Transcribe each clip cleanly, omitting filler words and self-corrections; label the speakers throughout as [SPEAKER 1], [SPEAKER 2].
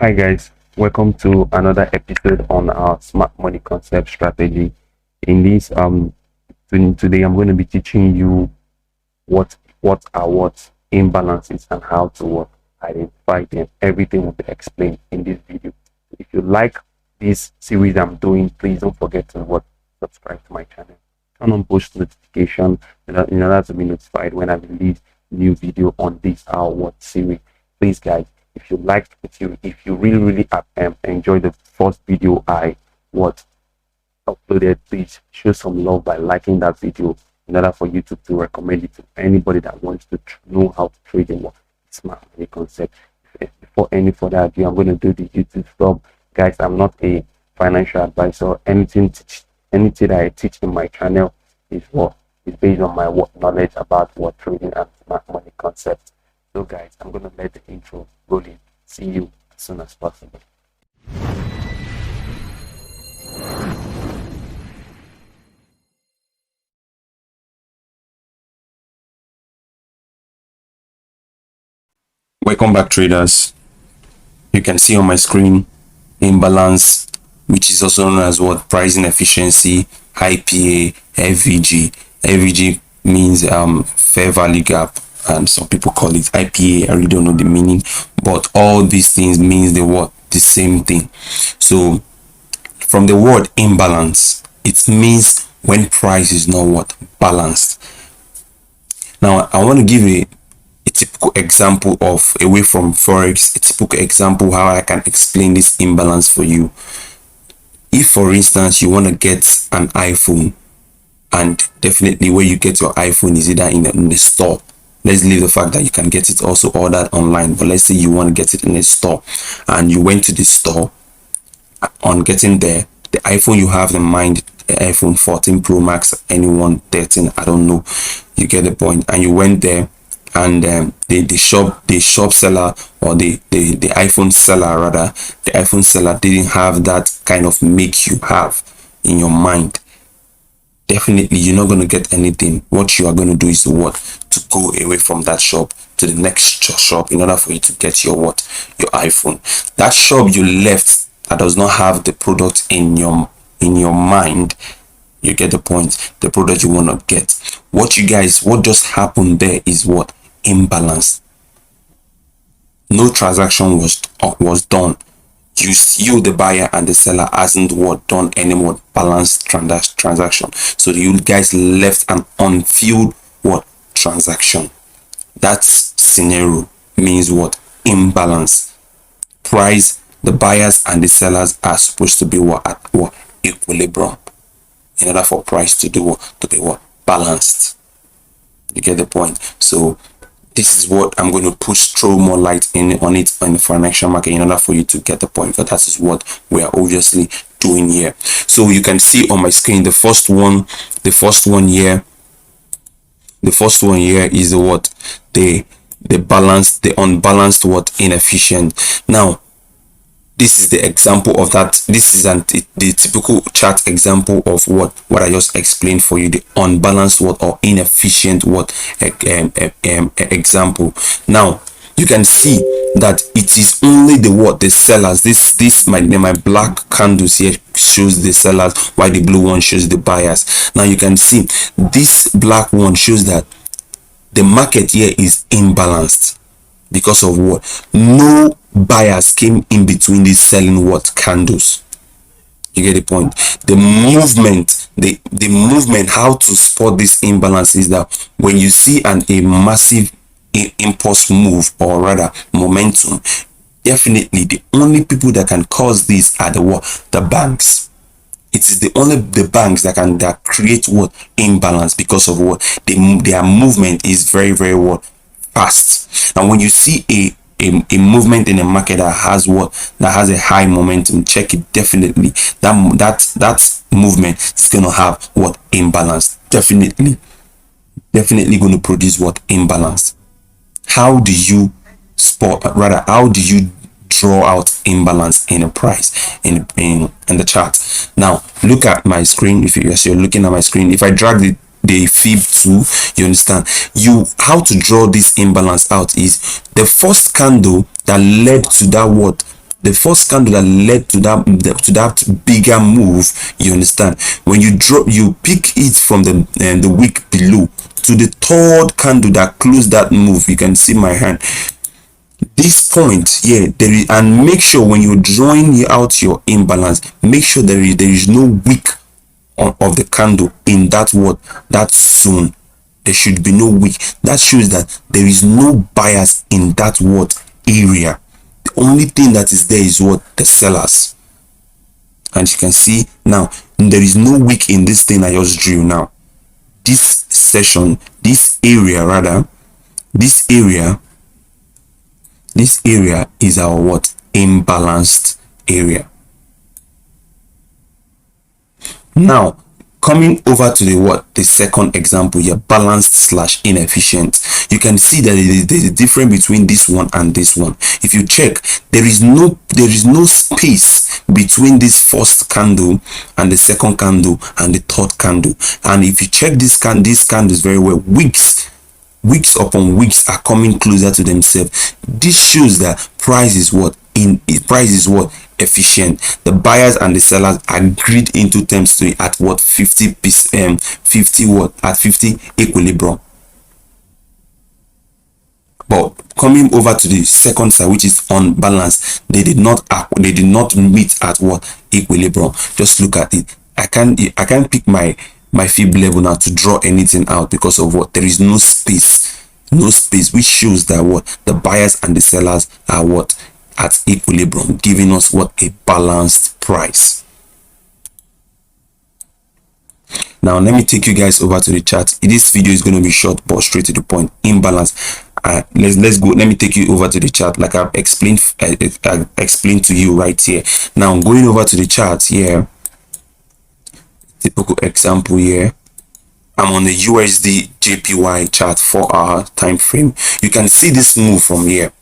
[SPEAKER 1] Hi guys, welcome to another episode on our smart money concept strategy. In this today I'm going to be teaching you what are imbalances and how to identify them. Everything will be explained in this video. If you like this series I'm doing, please don't forget to subscribe to my channel. Turn on post notification in order to be notified when I release new video on this our series. Please guys, if you like if you really enjoy the first video I uploaded, please show some love by liking that video in order for YouTube to recommend it to anybody that wants to know how to trade in smart money concept. Before any further ado, I'm going to do the YouTube stuff. Guys, I'm not a financial advisor. Anything that I teach in my channel is based on my knowledge about trading and smart money concepts. So guys, I'm going to let the intro roll in. See you as soon as possible. Welcome back, traders. You can see on my screen imbalance, which is also known as pricing efficiency, IPA, FVG. FVG means fair value gap, and some people call it IPA. I really don't know the meaning, but all these things means the same thing. So from the word imbalance, it means when price is not balanced. Now I want to give a typical example of, away from Forex, a typical example how I can explain this imbalance for you. If for instance you want to get an iPhone, and definitely where you get your iPhone is either in the store. Let's leave the fact that you can get it also ordered online, but let's say you want to get it in a store and you went to the store. On getting there, the iPhone you have in mind, the iPhone 14 Pro Max, anyone 13, I don't know, you get the point. And you went there, and the shop seller, or the iPhone seller rather, the iPhone seller didn't have that kind of make you have in your mind. Definitely you're not going to get anything. What you are going to do is to go away from that shop to the next shop in order for you to get your iPhone. That shop you left that does not have the product in your mind, you get the point, the product you want to get. What just happened there is imbalance. No transaction was done. You the buyer and the seller hasn't done any more balanced transaction, so you guys left an unfilled transaction. That scenario means imbalance. Price, the buyers and the sellers are supposed to be at equilibrium in order for price to be balanced. You get the point? So this is what I'm going to throw more light on it in the financial market in order for you to get the point. But that is what we are obviously doing here. So you can see on my screen the first one here is the unbalanced inefficient. Now this is the example of that. This is the typical chart example of what I just explained for you, the unbalanced or inefficient example. Now you can see that it is only the sellers. This my black candles here shows the sellers, while the blue one shows the buyers. Now you can see this black one shows that the market here is imbalanced because of no buyers came in between these selling candles. You get the point? The movement, how to spot this imbalance is that when you see a massive impulse move, or rather momentum, definitely the only people that can cause this are the banks. It is the banks that create imbalance, because of their movement is very fast. And when you see a movement in a market that has a high momentum, check it. Definitely that movement is going to have imbalance. Definitely going to produce imbalance. How do you how do you draw out imbalance in a price in the chart? Now look at my screen. If you're looking at my screen, if I drag the fib 2, you understand, how to draw this imbalance out is the first candle that led to that the first candle that led to that bigger move, you understand, when you pick it from the wick below to the third candle that closed that move, you can see my hand, this point here, there is, and make sure when you're drawing out your imbalance, make sure there is no wick of the candle in that zone. There should be no wick. That shows that there is no buyers in that area. The only thing that is there is the sellers. And you can see now there is no wick in this thing I just drew. Now this session, this area is our imbalanced area. Now coming over to the second example here, balanced / inefficient, you can see that there's a difference between this one and this one. If you check, there is no space between this first candle and the second candle and the third candle. And if you check these candles very well, weeks upon weeks are coming closer to themselves. This shows that price is efficient. The buyers and the sellers agreed into terms to it at 50 equilibrium. But coming over to the second side, which is unbalanced, they did not meet at equilibrium. Just look at it. I can't pick my fib level now to draw anything out because of there is no space, which shows that the buyers and the sellers are at equilibrium, giving us a balanced price. Now let me take you guys over to the chart. This video is going to be short but straight to the point. Imbalance. Let's go. Let me take you over to the chart like I've explained to you right here. Now I'm going over to the chart here. Typical example here. I'm on the USD JPY chart 4-hour time frame. You can see this move from here.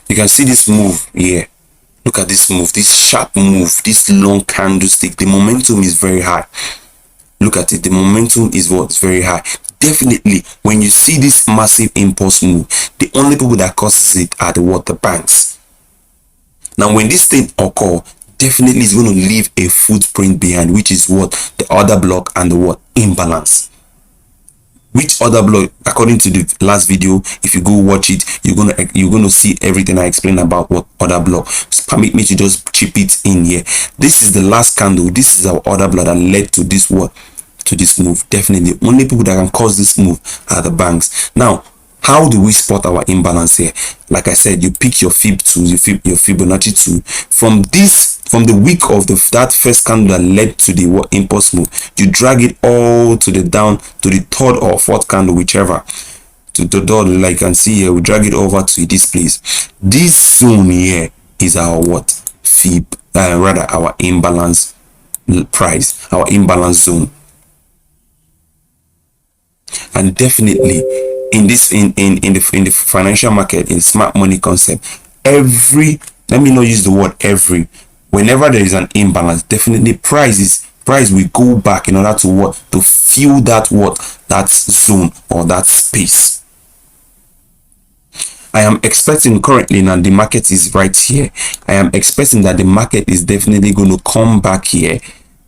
[SPEAKER 1] You can see this move here. Look at this move, this sharp move, this long candlestick. The momentum is very high. Look at it. The momentum is very high. Definitely, when you see this massive impulse move, the only people that causes it are the banks. Now, when this thing occur, definitely is going to leave a footprint behind, which is the order block and the imbalance. Which order block, according to the last video, if you go watch it, you're gonna see everything I explained about order block. Just permit me to just chip it in here. This is the last candle. This is our order block that led to this this move. Definitely, only people that can cause this move are the banks. Now, how do we spot our imbalance here? Like I said, you pick your fib to your Fibonacci 2 from the wick of that first candle that led to the impulse move. You drag it all to the down to the third or fourth candle, whichever, to the door. Like you can see here, we drag it over to this place. This zone here is our fib, rather our imbalance price, our imbalance zone. And definitely in the financial market, in smart money concept, let me not use the word every, whenever there is an imbalance, definitely price will go back in order to fill that zone or that space. I am expecting currently, now the market is right here, I am expecting that the market is definitely going to come back here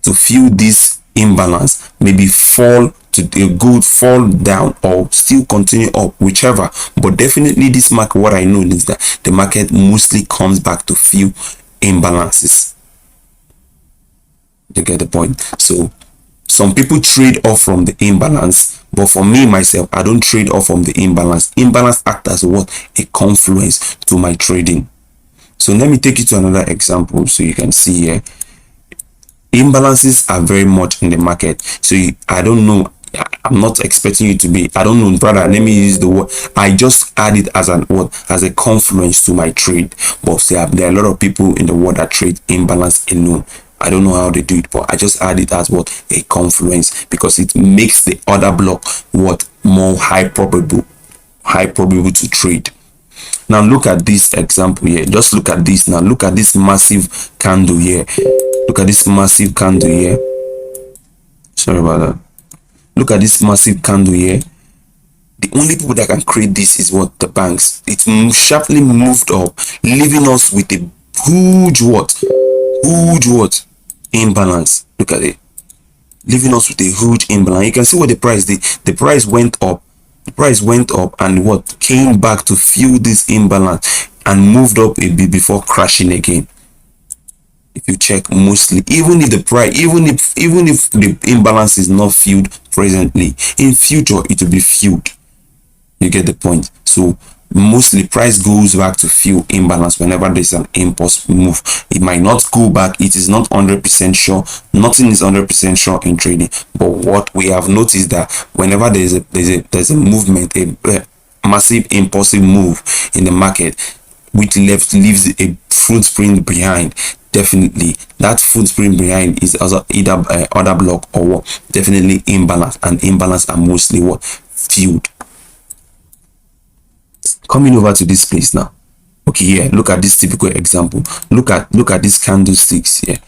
[SPEAKER 1] to fill this imbalance, maybe fall to the good, fall down, or still continue up, whichever. But definitely this market, what I know is that the market mostly comes back to fill imbalances. You get the point? So some people trade off from the imbalance, but for me myself, I don't trade off from the imbalance. Imbalance acts as a confluence to my trading. So let me take you to another example so you can see here. Imbalances are very much in the market. So I don't know, I'm not expecting you to be, I don't know, brother, let me use the word, I just add it as a confluence to my trade. But there are a lot of people in the world that trade imbalance alone. I don't know how they do it, but I just add it as a confluence, because it makes the other block more high probable to trade. Now look at this example here. Just look at this now. Look at this massive candle here. Look at this massive candle here. Sorry about that. Look at this massive candle here. The only people that can create this is the banks. It sharply moved up, leaving us with a huge what imbalance. Look at it, leaving us with a huge imbalance. You can see what the price did. The price went up, and what came back to fill this imbalance and moved up a bit before crashing again. If you check, mostly, even if the price, even if the imbalance is not filled presently, in future it will be filled. You get the point? So mostly price goes back to fill imbalance whenever there's an impulse move. It might not go back. It is not 100% sure. Nothing is 100% sure in trading. But what we have noticed that whenever there's a movement, a massive impulsive move in the market, which leaves a footprint behind, definitely that footprint behind is also either other block or what, definitely imbalance, and imbalance are mostly what, filled. Coming over to this place now. Okay, here, look at this typical example. Look at these candlesticks here.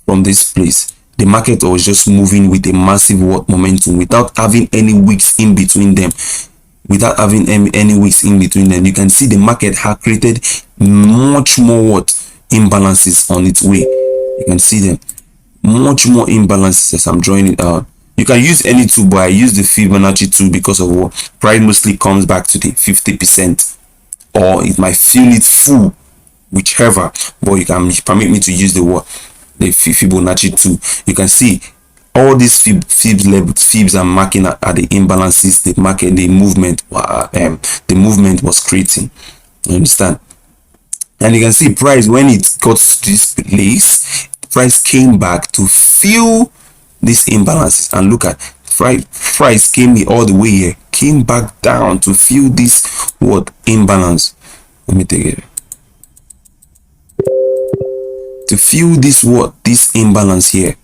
[SPEAKER 1] From this place, the market was just moving with a massive what, momentum, without having any weeks in between them. Without having any weeks in between them, you can see the market had created much more what, imbalances on its way. You can see them, much more imbalances as I'm drawing it out. You can use any tool, but I use the Fibonacci tool because of what, price mostly comes back to the 50%, or it might feel it full, whichever. But you can permit me to use the what, the Fibonacci tool. You can see all these fibs are marking at the imbalances the market, the movement was creating. You understand? And you can see price, when it got to this place, price came back to fill these imbalances. And look at price came all the way here, came back down to fill this what, imbalance. Let me take it. To fill this what, this imbalance here.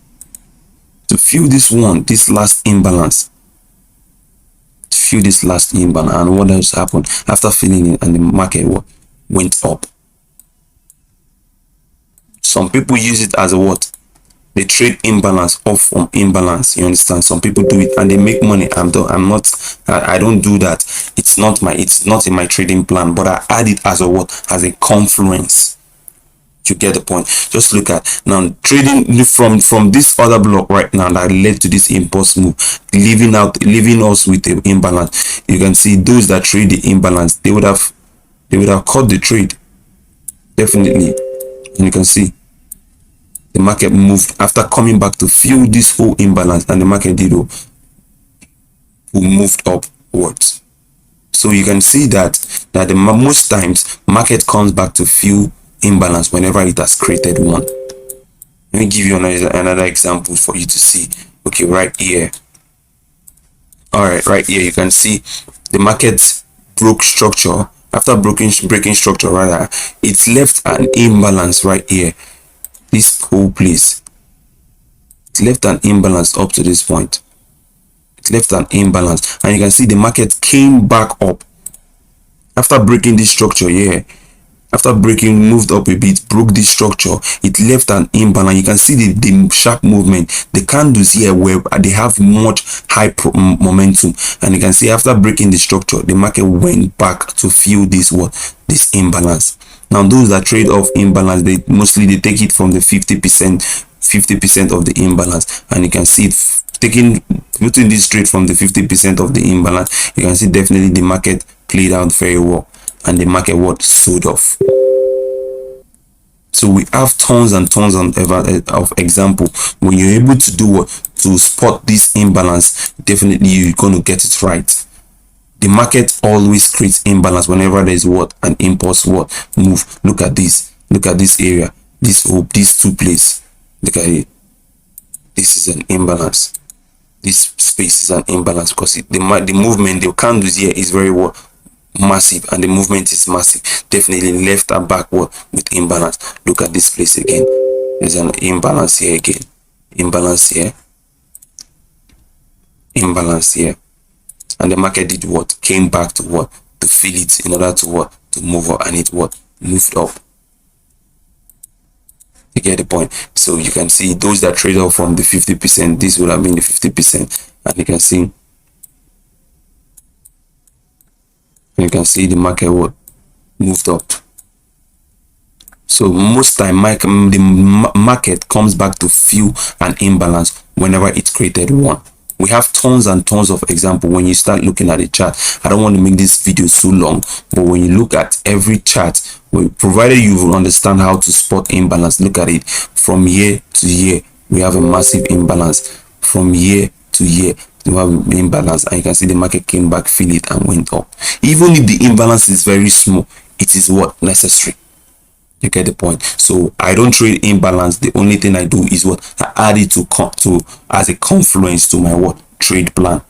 [SPEAKER 1] To fill this one, this last imbalance. To fill this last imbalance. And what else happened after filling it, and the market what, went up. Some people use it as a what, they trade imbalance off from imbalance. You understand? Some people do it and they make money. I don't do that. It's not in my trading plan, but I add it as a what, as a confluence. You get the point? Just look at now, trading from this other block right now that led to this impulse move, leaving us with the imbalance. You can see those that trade the imbalance, they would have caught the trade, definitely. And you can see the market moved after coming back to fill this whole imbalance, and the market did moved upwards. So you can see that the most times market comes back to fill imbalance whenever it has created one. Let me give you another example for you to see. Okay, right here. All right here you can see the market broke structure. After breaking structure, rather, it's left an imbalance right here. This whole place, it left an imbalance up to this point. It left an imbalance, and you can see the market came back up after breaking this structure here. After breaking, moved up a bit, broke this structure, it left an imbalance. You can see the sharp movement. The candles here where they have much high momentum, and you can see after breaking the structure, the market went back to fill this imbalance. Now those that trade off imbalance, they take it from the 50% of the imbalance, and you can see it putting this trade from the 50% of the imbalance. You can see definitely the market played out very well, and the market sold off. So we have tons and tons of example. When you're able to do to spot this imbalance, definitely you're going to get it right. The market always creates imbalance whenever there is an impulse move. Look at this area, these two places. Look at it. This is an imbalance. This space is an imbalance because the movement, the candles here is very massive, and the movement is massive. Definitely left and backward with imbalance. Look at this place again. There's an imbalance here again. Imbalance here. Imbalance here. And the market did came back to to fill it in order to to move up, and it moved up. You get the point? So you can see those that trade off from the 50%, this would have been the 50%, and you can see the market moved up. So most time the market comes back to fill an imbalance whenever it created one. We have tons and tons of example when you start looking at the chart. I don't want to make this video so long, but when you look at every chart, provided you will understand how to spot imbalance, look at it from year to year. We have a massive imbalance. From year to year, we have an imbalance, and you can see the market came back, fill it, and went up. Even if the imbalance is very small, it is what necessary. You get the point. So I don't trade imbalance. The only thing I do is what I add it to as a confluence to my what trade plan.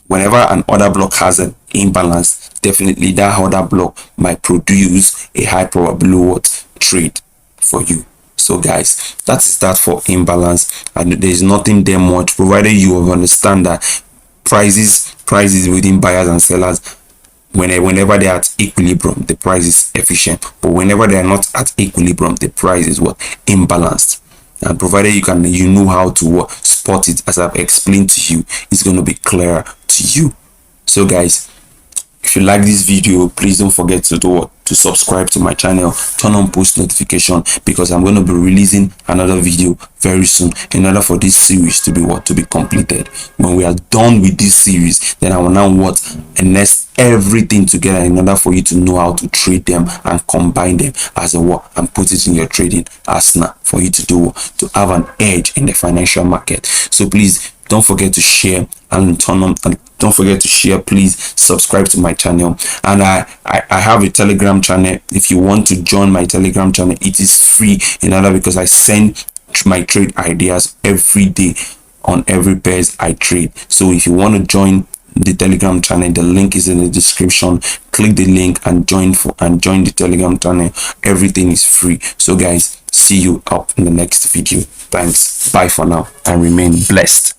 [SPEAKER 1] Whenever an order block has an imbalance, definitely that order block might produce a high probability what trade for you. So guys, that's that for imbalance, and there's nothing there much, provided you understand that prices within buyers and sellers, whenever they are at equilibrium, the price is efficient, but whenever they are not at equilibrium, the price is what imbalanced. And provided you know how to spot it, as I've explained to you, it's going to be clearer to you. So guys, if you like this video, please don't forget to subscribe to my channel, turn on post notification, because I'm going to be releasing another video very soon in order for this series to be completed. When we are done with this series, then I will now nest everything together in order for you to know how to trade them and combine them as a and put it in your trading arsenal for you to have an edge in the financial market. So please don't forget to share and don't forget to share. Please subscribe to my channel, and I have a Telegram channel. If you want to join my Telegram channel, it is free in order, because I send my trade ideas every day on every pairs I trade. So if you want to join the Telegram channel, the link is in the description. Click the link and join the Telegram channel. Everything is free. So guys, see you up in the next video. Thanks, bye for now, and remain blessed.